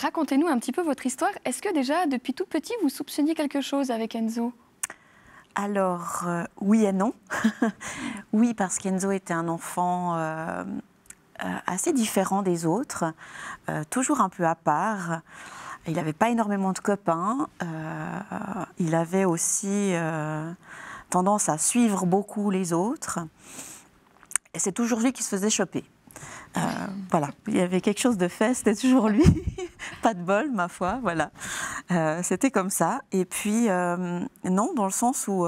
Racontez-nous un petit peu votre histoire. Est-ce que déjà, depuis tout petit, vous soupçonniez quelque chose avec Enzo? Alors, oui et non. Oui, parce qu'Enzo était un enfant assez différent des autres, toujours un peu à part. Il n'avait pas énormément de copains. Il avait aussi tendance à suivre beaucoup les autres. Et c'est toujours lui qui se faisait choper. Voilà, il y avait quelque chose de fait, c'était toujours lui. Pas de bol, ma foi, voilà. C'était comme ça. Et puis, non, dans le sens où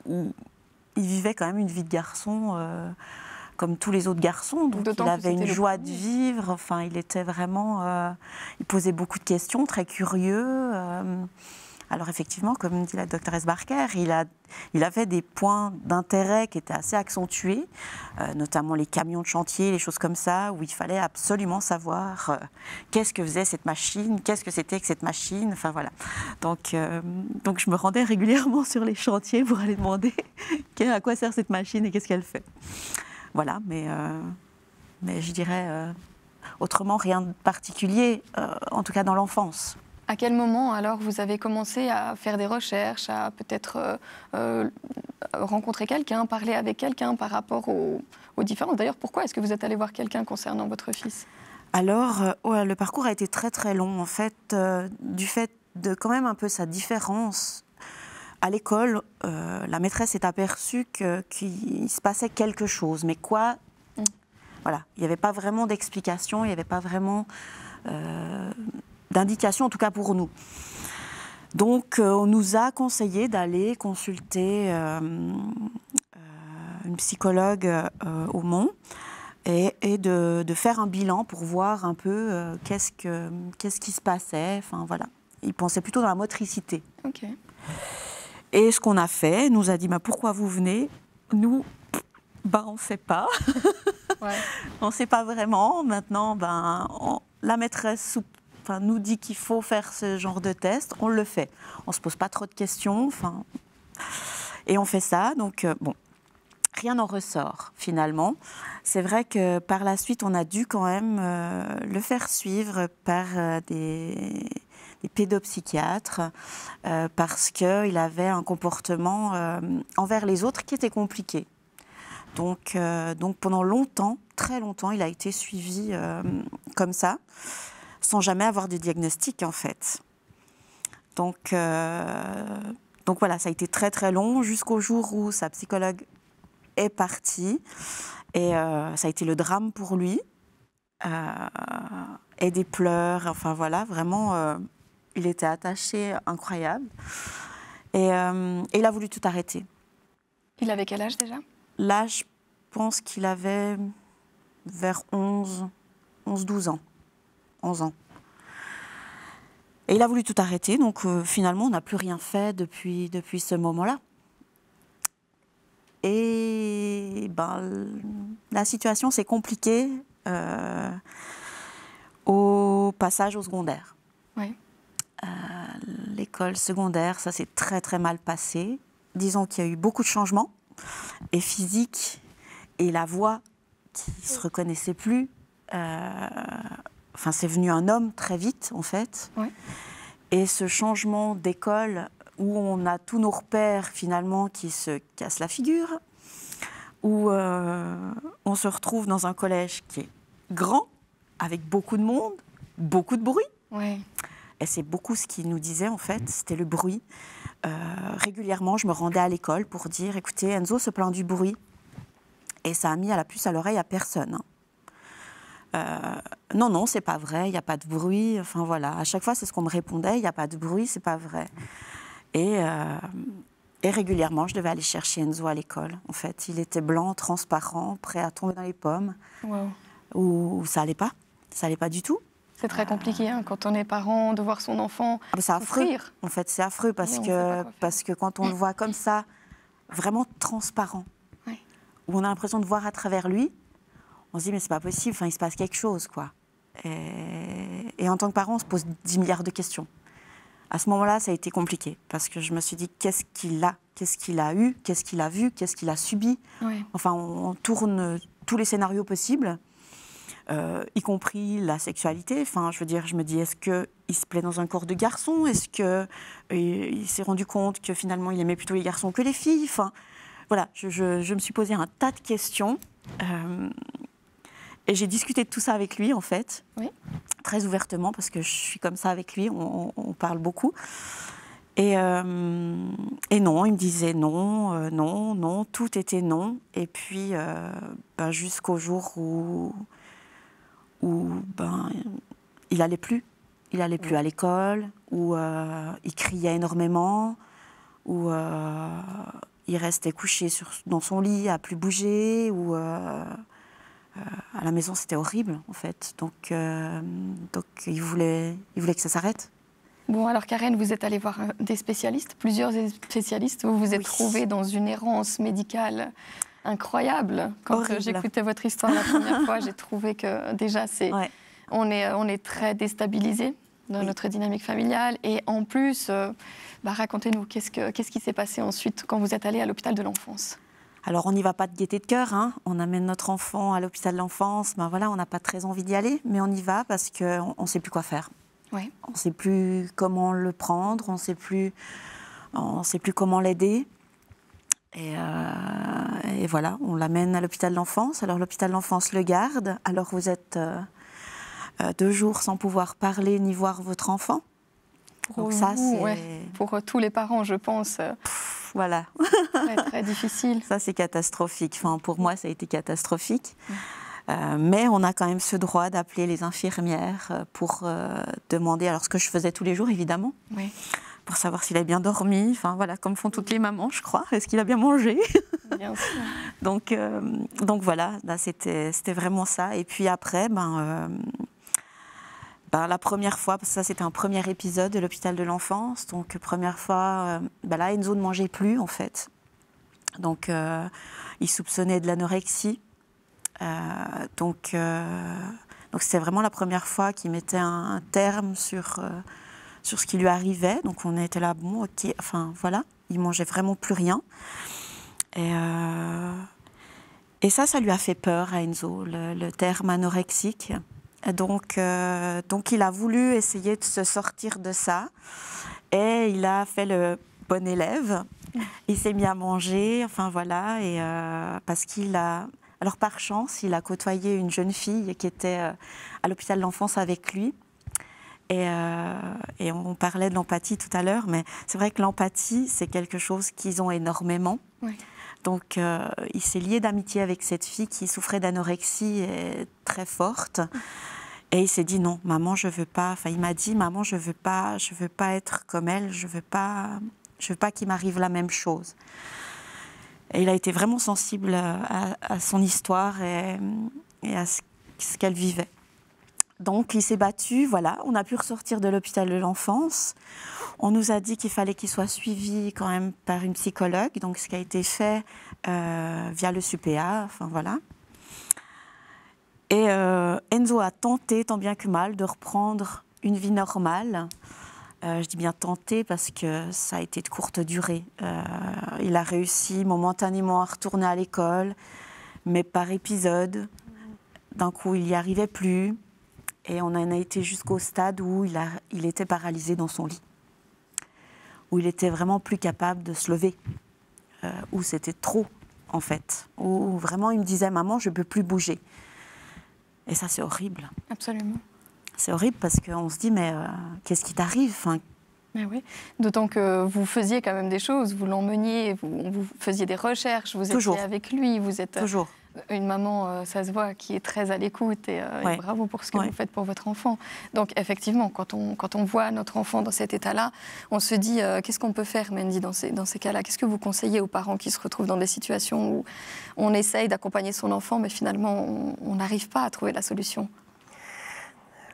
il vivait quand même une vie de garçon comme tous les autres garçons. Donc il avait une joie de vivre. Enfin, il était vraiment... il posait beaucoup de questions, très curieux. Alors effectivement, comme dit la doctoresse Barker, il avait des points d'intérêt qui étaient assez accentués, notamment les camions de chantier, les choses comme ça, où il fallait absolument savoir qu'est-ce que faisait cette machine, qu'est-ce que c'était que cette machine, enfin voilà. Donc je me rendais régulièrement sur les chantiers pour aller demander à quoi sert cette machine et qu'est-ce qu'elle fait. Voilà, mais je dirais autrement rien de particulier, en tout cas dans l'enfance. À quel moment, alors, vous avez commencé à faire des recherches, à peut-être rencontrer quelqu'un, parler avec quelqu'un par rapport aux différences? D'ailleurs, pourquoi est-ce que vous êtes allé voir quelqu'un concernant votre fils? Alors, le parcours a été très très long, en fait, du fait de quand même un peu sa différence. À l'école, la maîtresse s'est aperçue qu'il se passait quelque chose, mais quoi? Voilà, il n'y avait pas vraiment d'explication, il n'y avait pas vraiment... d'indication, en tout cas pour nous. Donc, on nous a conseillé d'aller consulter une psychologue au Mans et de faire un bilan pour voir un peu qu'est-ce qui se passait. Enfin, voilà. Il pensait plutôt dans la motricité. Ok. Et ce qu'on a fait, il nous a dit pourquoi vous venez? Nous, on ne sait pas. Ouais. On ne sait pas vraiment. Maintenant, la maîtresse nous dit qu'il faut faire ce genre de test, on le fait. On ne se pose pas trop de questions, et on fait ça. Donc, rien n'en ressort, finalement. C'est vrai que par la suite, on a dû quand même le faire suivre par des pédopsychiatres parce qu'il avait un comportement envers les autres qui était compliqué. Donc pendant longtemps, très longtemps, il a été suivi comme ça, sans jamais avoir de diagnostic, en fait. Donc voilà, ça a été très très long, jusqu'au jour où sa psychologue est partie. Et ça a été le drame pour lui. Et des pleurs, enfin voilà, vraiment, il était attaché, incroyable. Et il a voulu tout arrêter. Il avait quel âge déjà? Là, je pense qu'il avait vers 11-12 ans. 11 ans. Et il a voulu tout arrêter, donc finalement, on n'a plus rien fait depuis ce moment-là. Et la situation s'est compliquée au passage au secondaire. Oui. L'école secondaire, ça s'est très très mal passé. Disons qu'il y a eu beaucoup de changements, et physique, et la voix qui ne se reconnaissait plus. C'est venu un homme très vite, en fait. Oui. Et ce changement d'école, où on a tous nos repères, finalement, qui se cassent la figure, où on se retrouve dans un collège qui est grand, avec beaucoup de monde, beaucoup de bruit. Oui. Et c'est beaucoup ce qu'il nous disait, en fait, c'était le bruit. Régulièrement, je me rendais à l'école pour dire, écoutez, Enzo se plaint du bruit. Et ça a mis à la puce à l'oreille à personne. Non, c'est pas vrai, il n'y a pas de bruit. Enfin voilà, à chaque fois, c'est ce qu'on me répondait, il n'y a pas de bruit, c'est pas vrai. Et régulièrement, je devais aller chercher Enzo à l'école. En fait, il était blanc, transparent, prêt à tomber dans les pommes. Wow. Ou ça allait pas du tout. C'est très compliqué quand on est parent de voir son enfant c'est affreux. souffrir. En fait, c'est affreux parce que quand on le voit comme ça, vraiment transparent, oui. où on a l'impression de voir à travers lui, on se dit mais c'est pas possible, il se passe quelque chose, quoi. Et en tant que parent, on se pose 10 milliards de questions. À ce moment-là, ça a été compliqué parce que je me suis dit qu'est-ce qu'il a eu, qu'est-ce qu'il a vu, qu'est-ce qu'il a subi. Oui. Enfin, on tourne tous les scénarios possibles. y compris la sexualité. Enfin, je veux dire, je me dis, est-ce qu'il se plaît dans un corps de garçon? Est-ce qu'il s'est rendu compte que finalement, il aimait plutôt les garçons que les filles? Enfin, voilà, je me suis posé un tas de questions. Et j'ai discuté de tout ça avec lui, en fait, Oui. très ouvertement, parce que je suis comme ça avec lui, on parle beaucoup. Et non, il me disait non, non, non, tout était non. Et puis, jusqu'au jour où il allait plus. Il allait plus à l'école, où il criait énormément, où il restait couché dans son lit, à plus bouger, où à la maison c'était horrible en fait. Donc il voulait que ça s'arrête. Bon, alors Karen, vous êtes allée voir des spécialistes, plusieurs spécialistes. Vous vous êtes trouvée dans une errance médicale incroyable. Quand j'écoutais votre histoire la première fois, j'ai trouvé que déjà, on est très déstabilisé dans notre dynamique familiale. Et en plus, racontez-nous, qu'est-ce qui s'est passé ensuite quand vous êtes allée à l'hôpital de l'enfance? Alors, on n'y va pas de gaieté de cœur, hein. On amène notre enfant à l'hôpital de l'enfance. Voilà, on n'a pas très envie d'y aller, mais on y va parce qu'on ne sait plus quoi faire. Ouais. On ne sait plus comment le prendre, on ne sait plus comment l'aider. Et voilà, on l'amène à l'hôpital de l'enfance. Alors l'hôpital de l'enfance le garde. Alors vous êtes 2 jours sans pouvoir parler ni voir votre enfant. Donc ça, c'est... Pour tous les parents, je pense. Voilà. Très, très difficile. Ça, c'est catastrophique. Enfin, pour moi, ça a été catastrophique. Mais on a quand même ce droit d'appeler les infirmières pour demander, alors ce que je faisais tous les jours évidemment, pour savoir s'il a bien dormi, enfin voilà, comme font toutes les mamans je crois, est-ce qu'il a bien mangé? Bien sûr. Donc voilà, là, c'était vraiment ça. Et puis après, la première fois, parce que ça c'était un premier épisode de l'hôpital de l'enfance, donc première fois, là Enzo ne mangeait plus en fait. Donc il soupçonnait de l'anorexie. Donc c'était vraiment la première fois qu'il mettait un terme sur ce qui lui arrivait. Donc on était là, bon, ok, enfin voilà, il mangeait vraiment plus rien. Et ça lui a fait peur à Enzo, le terme anorexique. Donc il a voulu essayer de se sortir de ça. Et il a fait le bon élève. Il s'est mis à manger, enfin voilà, et parce qu'il a... Alors par chance, il a côtoyé une jeune fille qui était à l'hôpital de l'enfance avec lui. Et on parlait de l'empathie tout à l'heure, mais c'est vrai que l'empathie, c'est quelque chose qu'ils ont énormément. Oui. Donc il s'est lié d'amitié avec cette fille qui souffrait d'anorexie très forte. Et il s'est dit non, maman, je veux pas. Enfin, il m'a dit, maman, je veux pas être comme elle. Je veux pas qu'il m'arrive la même chose. Et il a été vraiment sensible à son histoire et à ce qu'elle vivait. Donc, il s'est battu, voilà. On a pu ressortir de l'hôpital de l'enfance. On nous a dit qu'il fallait qu'il soit suivi quand même par une psychologue. Donc, ce qui a été fait via le SUPEA, enfin voilà. Et Enzo a tenté, tant bien que mal, de reprendre une vie normale. Je dis bien tenter parce que ça a été de courte durée. Il a réussi momentanément à retourner à l'école, mais par épisode. D'un coup, il n'y arrivait plus. Et on en a été jusqu'au stade où il était paralysé dans son lit. Où il était vraiment plus capable de se lever. Où c'était trop, en fait. Où vraiment, il me disait, maman, je ne peux plus bouger. Et ça, c'est horrible. Absolument. C'est horrible parce qu'on se dit, mais qu'est-ce qui t'arrive? Enfin, mais oui, d'autant que vous faisiez quand même des choses, vous l'emmeniez, vous faisiez des recherches, vous étiez avec lui, vous êtes toujours une maman, ça se voit, qui est très à l'écoute et bravo pour ce que vous faites pour votre enfant. Donc effectivement, quand on voit notre enfant dans cet état-là, on se dit qu'est-ce qu'on peut faire, Mendy, dans ces cas-là? Qu'est-ce que vous conseillez aux parents qui se retrouvent dans des situations où on essaye d'accompagner son enfant, mais finalement on n'arrive pas à trouver la solution?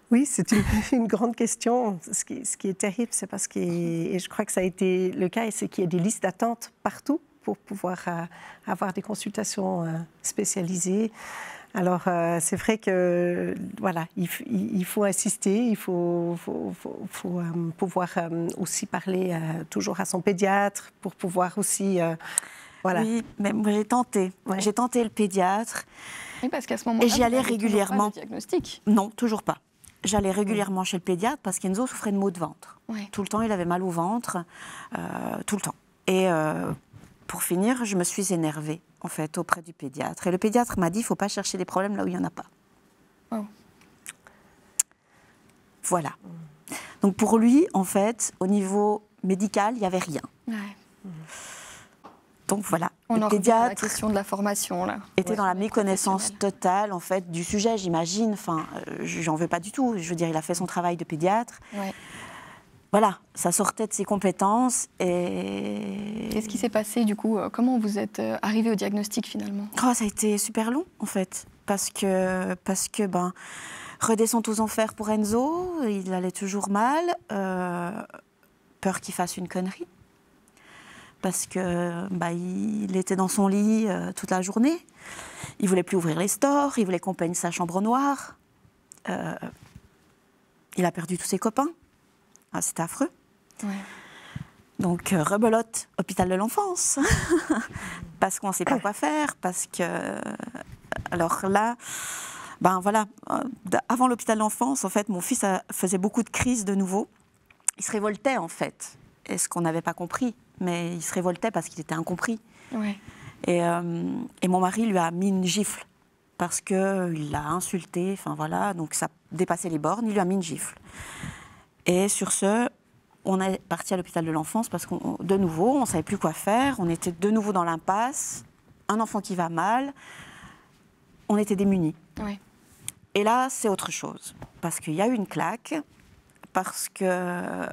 Oui, c'est une grande question. Ce qui est terrible, c'est parce que, et je crois que ça a été le cas, c'est qu'il y a des listes d'attente partout pour pouvoir avoir des consultations spécialisées. Alors, c'est vrai que, voilà, il faut insister, il faut pouvoir aussi parler toujours à son pédiatre pour pouvoir aussi... voilà. Oui, mais moi j'ai tenté. Ouais. J'ai tenté le pédiatre. Oui, parce qu'à ce moment-là, Et j'y allais régulièrement. Pas de diagnostic. Non, toujours pas. J'allais régulièrement chez le pédiatre parce qu'Enzo souffrait de maux de ventre. Oui. Tout le temps, il avait mal au ventre, tout le temps. Et pour finir, je me suis énervée, en fait, auprès du pédiatre. Et le pédiatre m'a dit, il ne faut pas chercher des problèmes là où il n'y en a pas. Oh. Voilà. Donc pour lui, en fait, au niveau médical, il n'y avait rien. Ouais. Donc voilà, On le en revient à la pédiatre question de la formation, là. était dans la Les méconnaissance professionnels. totale, en fait, du sujet, j'imagine. Enfin, j'en veux pas du tout. Je veux dire, il a fait son travail de pédiatre. Ouais. Voilà, ça sortait de ses compétences et... Qu'est-ce qui s'est passé, du coup comment vous êtes arrivé au diagnostic, finalement? Oh, ça a été super long, en fait, parce que ben, redescente aux enfers pour Enzo, il allait toujours mal, peur qu'il fasse une connerie, parce que bah, il était dans son lit toute la journée, il voulait plus ouvrir les stores, il voulait qu'on peigne sa chambre noire, il a perdu tous ses copains, ah, c'était affreux. Ouais. Donc, rebelote, hôpital de l'enfance, parce qu'on ne sait pas quoi faire, parce que... Alors là, ben voilà, avant l'hôpital de l'enfance, en fait, mon fils faisait beaucoup de crises de nouveau. Il se révoltait, en fait, et ce qu'on n'avait pas compris, mais il se révoltait parce qu'il était incompris. Ouais. Et mon mari lui a mis une gifle, parce qu'il l'a insulté, enfin voilà, donc ça dépassait les bornes, il lui a mis une gifle. Et sur ce... On est parti à l'hôpital de l'enfance parce qu'on, de nouveau, on ne savait plus quoi faire. On était de nouveau dans l'impasse. Un enfant qui va mal. On était démunis. Ouais. Et là, c'est autre chose. Parce qu'il y a eu une claque. Parce que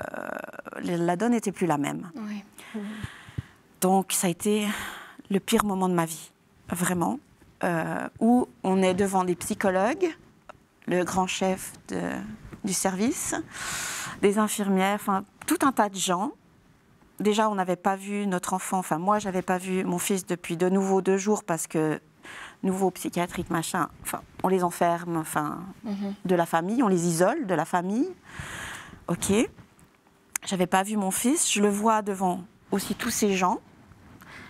la donne n'était plus la même. Ouais. Donc, ça a été le pire moment de ma vie. Vraiment. Où on est devant des psychologues, le grand chef du service, des infirmières, enfin, tout un tas de gens. Déjà, on n'avait pas vu notre enfant, enfin, moi, je n'avais pas vu mon fils depuis de nouveau 2 jours parce que, nouveau psychiatrique, machin, enfin, on les enferme, enfin, de la famille, on les isole de la famille. OK. Je n'avais pas vu mon fils, je le vois devant aussi tous ces gens.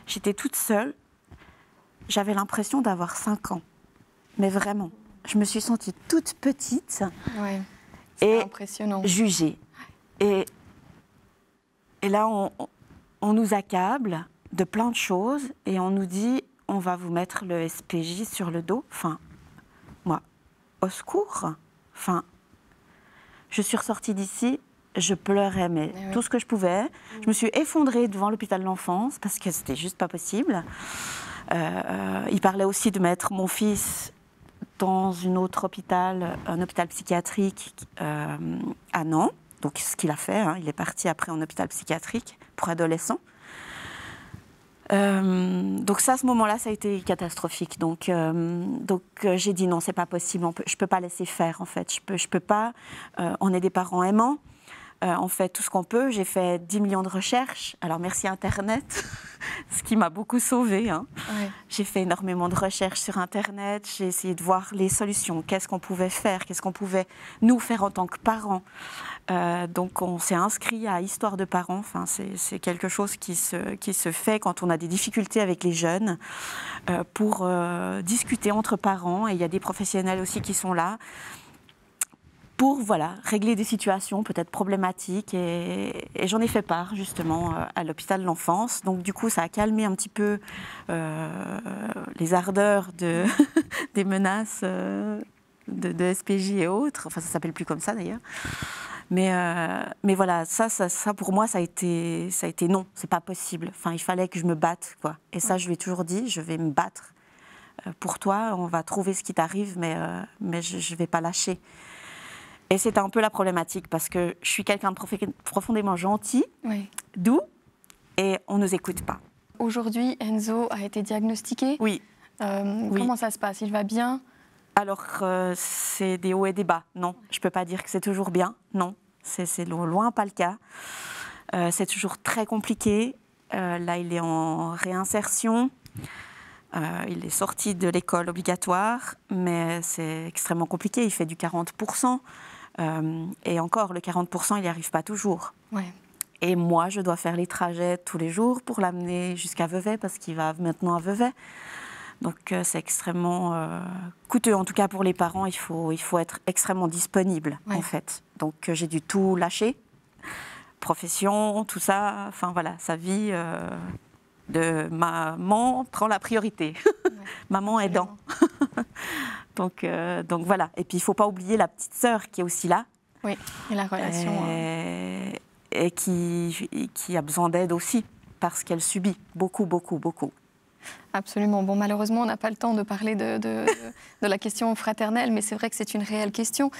J'étais toute seule. J'avais l'impression d'avoir 5 ans. Mais vraiment, je me suis sentie toute petite. Ouais. Et impressionnant. Jugée. Et là, on nous accable de plein de choses et on nous dit on va vous mettre le SPJ sur le dos. Enfin, moi, au secours. Enfin, je suis ressortie d'ici, je pleurais, mais oui. tout ce que je pouvais. Je me suis effondrée devant l'hôpital de l'enfance parce que c'était juste pas possible. Il parlait aussi de mettre mon fils dans un autre hôpital, un hôpital psychiatrique à Nantes. Donc, ce qu'il a fait, hein, il est parti après en hôpital psychiatrique pour adolescents. Donc ça, à ce moment-là, ça a été catastrophique. Donc j'ai dit non, c'est pas possible. Je peux pas laisser faire, en fait. Je peux pas. On est des parents aimants. On fait tout ce qu'on peut. J'ai fait 10 millions de recherches. Alors, merci Internet, ce qui m'a beaucoup sauvée. Hein. Ouais. J'ai fait énormément de recherches sur Internet. J'ai essayé de voir les solutions. Qu'est-ce qu'on pouvait faire? Qu'est-ce qu'on pouvait nous faire en tant que parents? Donc, on s'est inscrit à Histoire de parents. Enfin, c'est quelque chose qui se fait quand on a des difficultés avec les jeunes pour discuter entre parents. Et il y a des professionnels aussi qui sont là pour régler des situations peut-être problématiques. Et j'en ai fait part, justement, à l'hôpital de l'enfance. Donc, du coup, ça a calmé un petit peu les ardeurs des menaces de SPJ et autres. Enfin, ça ne s'appelle plus comme ça, d'ailleurs. Mais voilà, ça, pour moi, ça a été non, c'est pas possible. Enfin, il fallait que je me batte, quoi. Et ça, je lui ai toujours dit, je vais me battre pour toi. On va trouver ce qui t'arrive, mais je vais pas lâcher. Et c'était un peu la problématique parce que je suis quelqu'un de profondément gentil, Oui. doux, et on nous écoute pas. Aujourd'hui, Enzo a été diagnostiqué. Oui. Oui. Comment ça se passe? Il va bien? Alors, c'est des hauts et des bas. Non, je peux pas dire que c'est toujours bien. Non, c'est loin pas le cas. C'est toujours très compliqué. Là, il est en réinsertion. Il est sorti de l'école obligatoire, mais c'est extrêmement compliqué. Il fait du 40%. Et encore, le 40%, il n'y arrive pas toujours. Ouais. Et moi, je dois faire les trajets tous les jours pour l'amener jusqu'à Vevey, parce qu'il va maintenant à Vevey. Donc c'est extrêmement coûteux. En tout cas pour les parents, il faut être extrêmement disponible en fait. Donc j'ai dû tout lâcher, profession, tout ça. Enfin voilà, sa vie de maman prend la priorité. Maman aidant. donc voilà. Et puis il ne faut pas oublier la petite sœur qui est aussi là. Oui, et la relation. Et qui a besoin d'aide aussi, parce qu'elle subit beaucoup. Absolument. Bon, malheureusement, on n'a pas le temps de parler de la question fraternelle, mais c'est vrai que c'est une réelle question.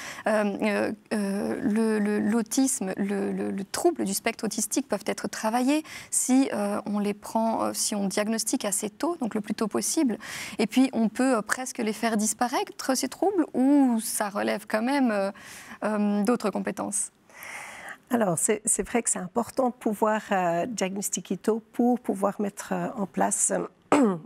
L'autisme, le trouble du spectre autistique peuvent être travaillés si on les prend, si on diagnostique assez tôt, donc le plus tôt possible. Et puis, on peut presque les faire disparaître, ces troubles, ou ça relève quand même d'autres compétences? Alors, c'est vrai que c'est important de pouvoir diagnostiquer tôt pour pouvoir mettre en place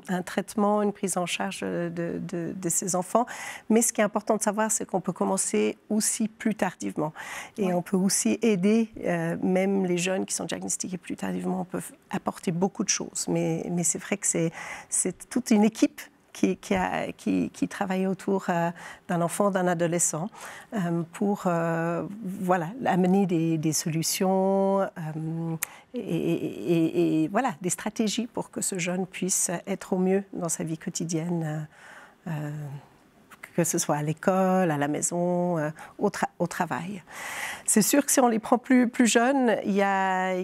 un traitement, une prise en charge de ces enfants. Mais ce qui est important de savoir, c'est qu'on peut commencer aussi plus tardivement. Et on peut aussi aider, même les jeunes qui sont diagnostiqués plus tardivement, peuvent apporter beaucoup de choses. Mais c'est vrai que c'est toute une équipe qui travaille autour d'un enfant, d'un adolescent, pour amener des solutions et voilà, des stratégies pour que ce jeune puisse être au mieux dans sa vie quotidienne, que ce soit à l'école, à la maison, au travail. C'est sûr que si on les prend plus jeunes, il y a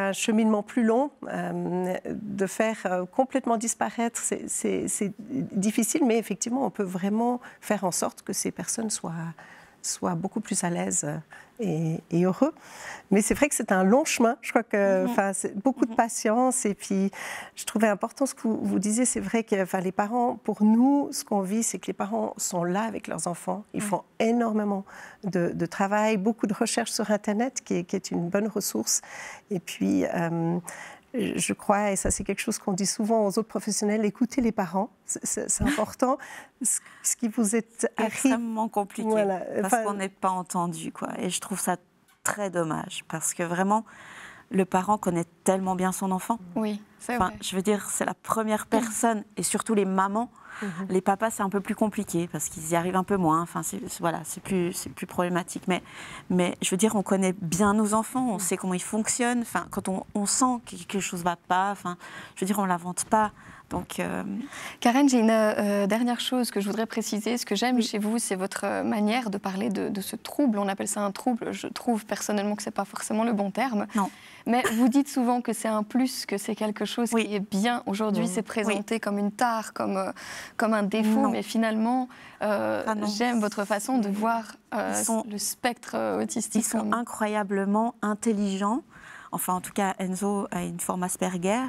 un cheminement plus long. De faire complètement disparaître, c'est difficile, mais effectivement, on peut vraiment faire en sorte que ces personnes soient beaucoup plus à l'aise et heureux. Mais c'est vrai que c'est un long chemin. Je crois que c'est beaucoup de patience. Et puis, je trouvais important ce que vous disiez. C'est vrai que les parents, pour nous, ce qu'on vit, c'est que les parents sont là avec leurs enfants. Ils font énormément de travail, beaucoup de recherches sur Internet, qui est une bonne ressource. Et puis, je crois, et ça c'est quelque chose qu'on dit souvent aux autres professionnels, écoutez les parents, c'est important. Ce qui vous est extrêmement compliqué, parce qu'on n'est pas entendu, quoi. Et je trouve ça très dommage, parce que vraiment, le parent connaît tellement bien son enfant. Oui, c'est vrai. Je veux dire, c'est la première personne, et surtout les mamans. Les papas, c'est un peu plus compliqué parce qu'ils y arrivent un peu moins. Enfin, c'est plus problématique. Mais je veux dire, on connaît bien nos enfants, on sait comment ils fonctionnent. Enfin, quand on sent que quelque chose ne va pas, enfin, je veux dire, on ne l'invente pas. Donc, Karen, j'ai une dernière chose que je voudrais préciser. Ce que j'aime chez vous, c'est votre manière de parler de ce trouble. On appelle ça un trouble. Je trouve personnellement que ce n'est pas forcément le bon terme. Non. Mais vous dites souvent que c'est un plus, que c'est quelque chose qui est bien. Aujourd'hui, c'est présenté comme une tare, comme un défaut. Mais finalement, j'aime votre façon de voir le spectre autistique. Ils sont incroyablement intelligents. Enfin, en tout cas, Enzo a une forme Asperger.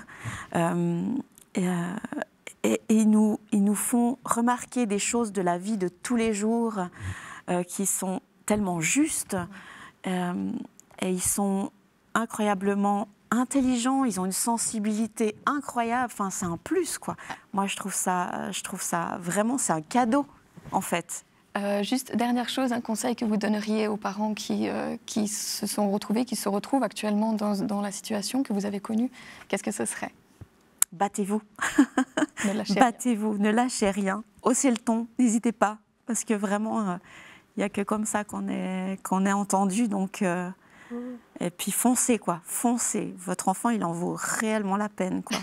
Et ils nous font remarquer des choses de la vie de tous les jours qui sont tellement justes. Et ils sont incroyablement intelligents, ils ont une sensibilité incroyable. Enfin, c'est un plus, quoi. Moi, je trouve ça vraiment, c'est un cadeau, en fait. Juste, dernière chose, un conseil que vous donneriez aux parents qui se sont retrouvés, qui se retrouvent actuellement dans la situation que vous avez connue, qu'est-ce que ce serait ? Battez-vous. Ne lâchez Battez-vous, ne lâchez rien. Haussez le ton, n'hésitez pas. Parce que vraiment, il n'y a que comme ça qu'on est entendu. Donc, et puis foncez, quoi. Foncez. Votre enfant, il en vaut réellement la peine, quoi.